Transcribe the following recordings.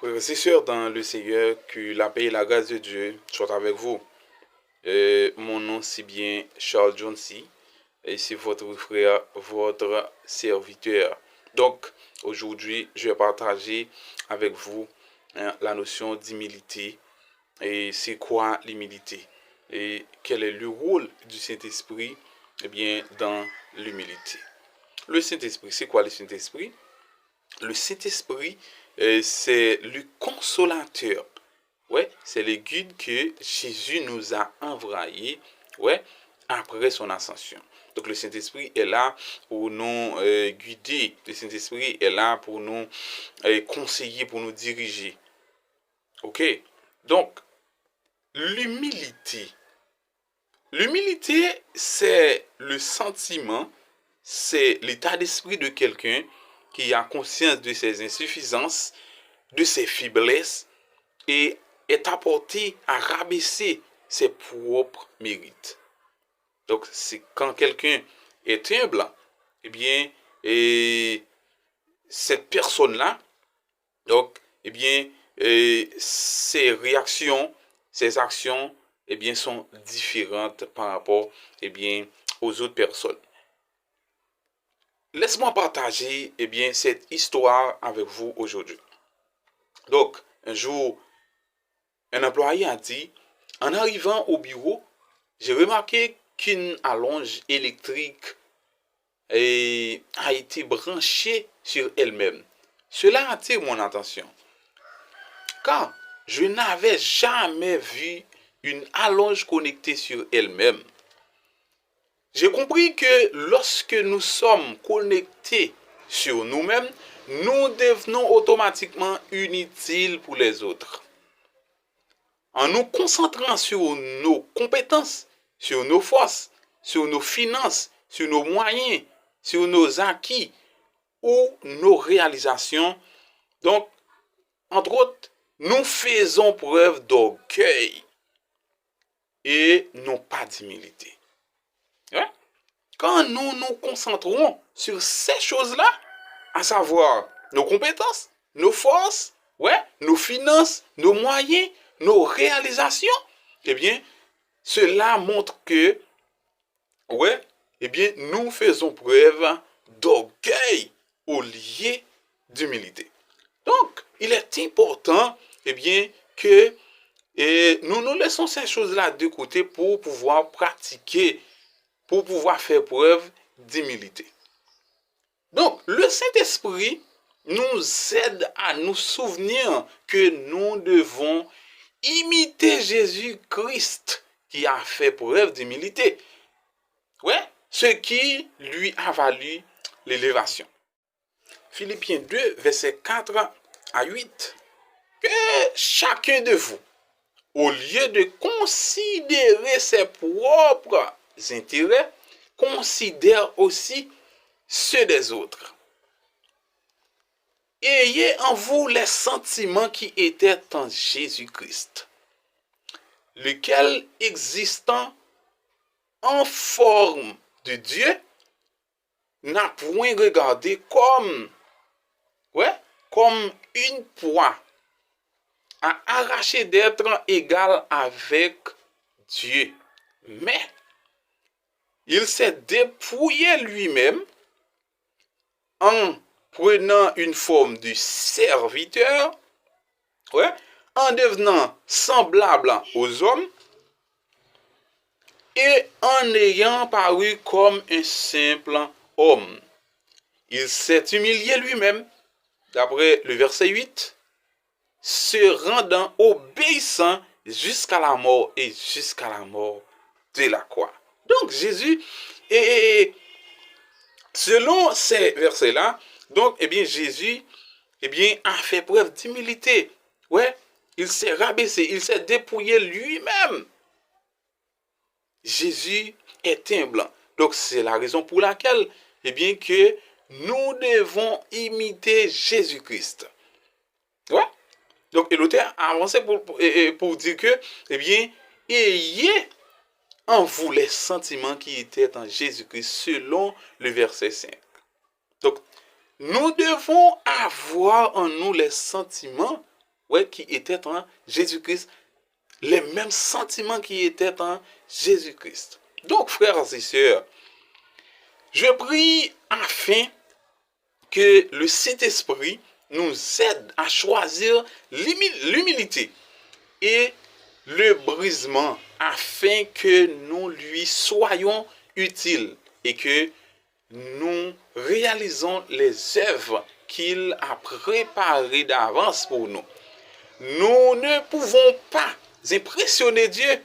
Frères et sœurs dans le Seigneur, que la paix et la grâce de Dieu soient avec vous. Mon nom c'est bien Charles Jonesy et c'est votre frère, votre serviteur. Donc aujourd'hui, je vais partager avec vous la notion d'humilité. Et c'est quoi l'humilité? Et quel est le rôle du Saint-Esprit dans l'humilité? Le Saint-Esprit, c'est quoi le Saint-Esprit? Le Saint-Esprit, c'est le consolateur. Ouais, c'est le guide que Jésus nous a envoyé, ouais, après son ascension. Donc le Saint-Esprit est là pour nous guider. Le Saint-Esprit est là pour nous conseiller, pour nous diriger. Ok? Donc, l'humilité. L'humilité, c'est le sentiment, c'est l'état d'esprit de quelqu'un qui a conscience de ses insuffisances, de ses faiblesses et est apporté à rabaisser ses propres mérites. Donc, c'est quand quelqu'un est humble, eh bien, et cette personne-là, donc, eh bien, ses réactions, ses actions, eh bien, sont différentes par rapport, eh bien, aux autres personnes. Laisse-moi partager, eh bien, cette histoire avec vous aujourd'hui. Donc, un jour, un employé a dit, en arrivant au bureau, j'ai remarqué qu'une allonge électrique a été branchée sur elle-même. Cela attire mon attention, car je n'avais jamais vu une allonge connectée sur elle-même. J'ai compris que lorsque nous sommes connectés sur nous-mêmes, nous devenons automatiquement inutiles pour les autres. En nous concentrant sur nos compétences, sur nos forces, sur nos finances, sur nos moyens, sur nos acquis ou nos réalisations, donc, entre autres, nous faisons preuve d'orgueil et non pas d'humilité. Ouais? Quand nous nous concentrons sur ces choses-là, à savoir nos compétences, nos forces, ouais, nos finances, nos moyens, nos réalisations, eh bien, cela montre que, ouais, eh bien, nous faisons preuve d'orgueil au lieu d'humilité. Donc, il est important, eh bien, que nous nous laissons ces choses-là de côté pour pouvoir pratiquer, pour pouvoir faire preuve d'humilité. Donc, le Saint-Esprit nous aide à nous souvenir que nous devons imiter Jésus-Christ qui a fait preuve d'humilité. Ouais, ce qui lui a valu l'élévation. Philippiens 2, verset 4 à 8. Que chacun de vous, au lieu de considérer ses propres intérêts, considère aussi ceux des autres. Ayez en vous les sentiments qui étaient en Jésus-Christ, lequel, existant en forme de Dieu, n'a point regardé comme une proie à arracher d'être égal avec Dieu. Mais il s'est dépouillé lui-même en prenant une forme de serviteur, en devenant semblable aux hommes et en ayant paru comme un simple homme. Il s'est humilié lui-même, d'après le verset 8, se rendant obéissant jusqu'à la mort et jusqu'à la mort de la croix. Donc Jésus, selon ces versets-là, donc Jésus a fait preuve d'humilité. Ouais, il s'est rabaissé, il s'est dépouillé lui-même. Jésus est humble. Donc c'est la raison pour laquelle que nous devons imiter Jésus-Christ. Ouais. Donc, l'auteur a avancé pour dire que, ayez en vous les sentiments qui étaient en Jésus-Christ, selon le verset 5. Donc, nous devons avoir en nous les sentiments ouais, qui étaient en Jésus-Christ, les mêmes sentiments qui étaient en Jésus-Christ. Donc, frères et sœurs, je prie afin que le Saint-Esprit nous aide à choisir l'humilité et le brisement afin que nous lui soyons utiles et que nous réalisons les œuvres qu'il a préparées d'avance pour nous. Nous ne pouvons pas impressionner Dieu.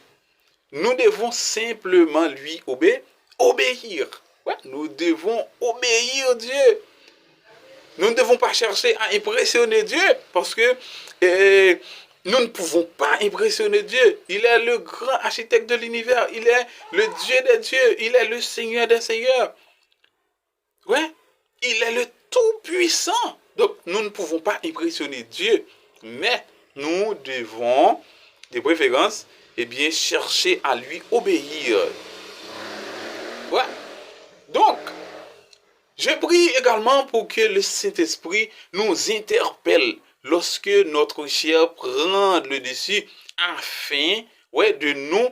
Nous devons simplement lui obéir. Ouais, nous devons obéir Dieu. Nous ne devons pas chercher à impressionner Dieu parce que nous ne pouvons pas impressionner Dieu. Il est le grand architecte de l'univers. Il est le Dieu des dieux. Il est le Seigneur des seigneurs. Ouais, il est le Tout-Puissant. Donc, nous ne pouvons pas impressionner Dieu. Mais nous devons, de préférence, chercher à lui obéir. Ouais. Donc, je prie également pour que le Saint-Esprit nous interpelle lorsque notre chair prend le dessus afin de nous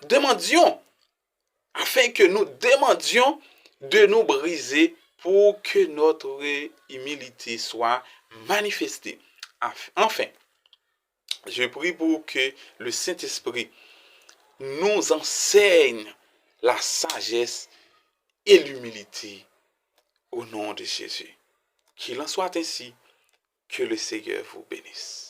demandions, afin que nous demandions de nous briser pour que notre humilité soit manifestée. Enfin, je prie pour que le Saint-Esprit nous enseigne la sagesse et l'humilité au nom de Jésus. Qu'il en soit ainsi, que le Seigneur vous bénisse.